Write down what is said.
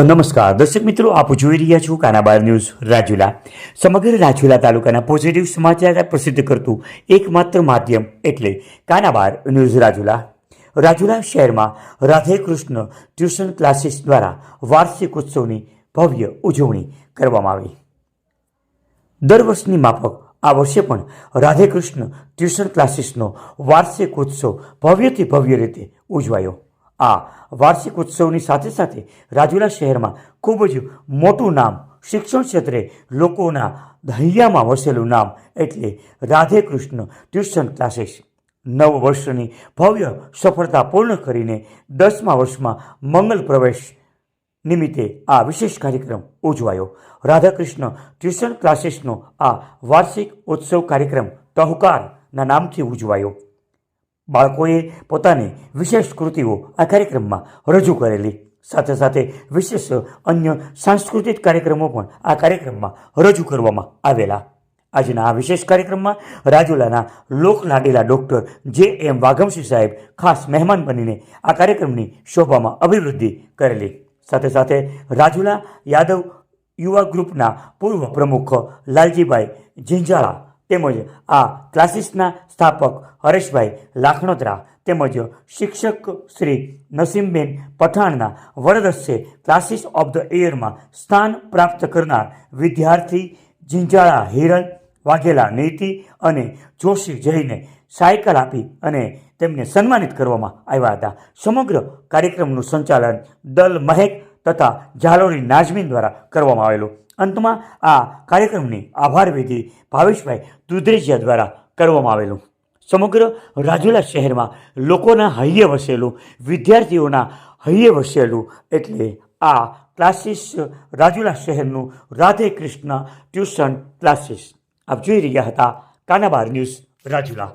નમસ્કાર દર્શક મિત્રો, આપ જોઈ રહ્યા છો કાનાબાર ન્યૂઝ રાજુલા. સમગ્ર રાજુલા તાલુકાના પોઝિટિવ સમાચાર પ્રસિદ્ધ કરતું એકમાત્ર માધ્યમ એટલે કાનાબાર ન્યૂઝ રાજુલા. રાજુલા શહેરમાં રાધે કૃષ્ણ ટ્યુશન ક્લાસીસ દ્વારા વાર્ષિક ઉત્સવની ભવ્ય ઉજવણી કરવામાં આવી. દર વર્ષની માફક આ વર્ષે પણ રાધે કૃષ્ણ ટ્યુશન ક્લાસીસનો વાર્ષિક ઉત્સવ ભવ્યથી ભવ્ય રીતે ઉજવાયો. આ વાર્ષિક ઉત્સવની સાથે સાથે રાજુલા શહેરમાં ખૂબ જ મોટું નામ, શિક્ષણ ક્ષેત્રે લોકોના હૈયામાં વસેલું નામ એટલે રાધે કૃષ્ણ ટ્યુશન ક્લાસીસ 9 વર્ષની ભવ્ય સફળતા પૂર્ણ કરીને 10મા વર્ષમાં મંગલ પ્રવેશ નિમિત્તે આ વિશેષ કાર્યક્રમ ઉજવાયો. રાધાકૃષ્ણ ટ્યુશન ક્લાસીસનો આ વાર્ષિક ઉત્સવ કાર્યક્રમ તહુકારના નામથી ઉજવાયો. બાળકોએ પોતાની વિશેષ કૃતિઓ આ કાર્યક્રમમાં રજૂ કરેલી. સાથે સાથે વિશેષ અન્ય સાંસ્કૃતિક કાર્યક્રમો પણ આ કાર્યક્રમમાં રજૂ કરવામાં આવેલા. આજના આ વિશેષ કાર્યક્રમમાં રાજુલાના લોકલાડીલા ડૉક્ટર J.M. વાઘમસિંહ સાહેબ ખાસ મહેમાન બનીને આ કાર્યક્રમની શોભામાં અભિવૃદ્ધિ કરેલી. સાથે સાથે રાજુલા યાદવ યુવા ગ્રુપના પૂર્વ પ્રમુખ લાલજીભાઈ ઝીંઝાળા તેમજ આ ક્લાસીસના સ્થાપક હરેશભાઈ લાખણોત્રા તેમજ શિક્ષક શ્રી નસીમબેન પઠાણના વરદસ્તે ક્લાસીસ ઓફ ધ યરમાં સ્થાન પ્રાપ્ત કરનાર વિદ્યાર્થી ઝીંઝાળા હિરલ, વાઘેલા નીતિ અને જોશી જઈને સાયકલ આપી અને તેમને સન્માનિત કરવામાં આવ્યા હતા. સમગ્ર કાર્યક્રમનું સંચાલન દલ મહેક તથા ઝાલોરી નાઝમીન દ્વારા કરવામાં આવેલું. અંતમાં આ કાર્યક્રમની આભાર વિધિ ભાવેશભાઈ દુધરેજિયા દ્વારા કરવામાં આવેલું. સમગ્ર રાજુલા શહેરમાં લોકોના હૈયે વસેલું, વિદ્યાર્થીઓના હૈયે વસેલું એટલે આ ક્લાસીસ રાજુલા શહેરનું રાધે કૃષ્ણ ટ્યુશન ક્લાસીસ. આપ જોઈ રહ્યા હતા કાનાબાર ન્યૂઝ રાજુલા.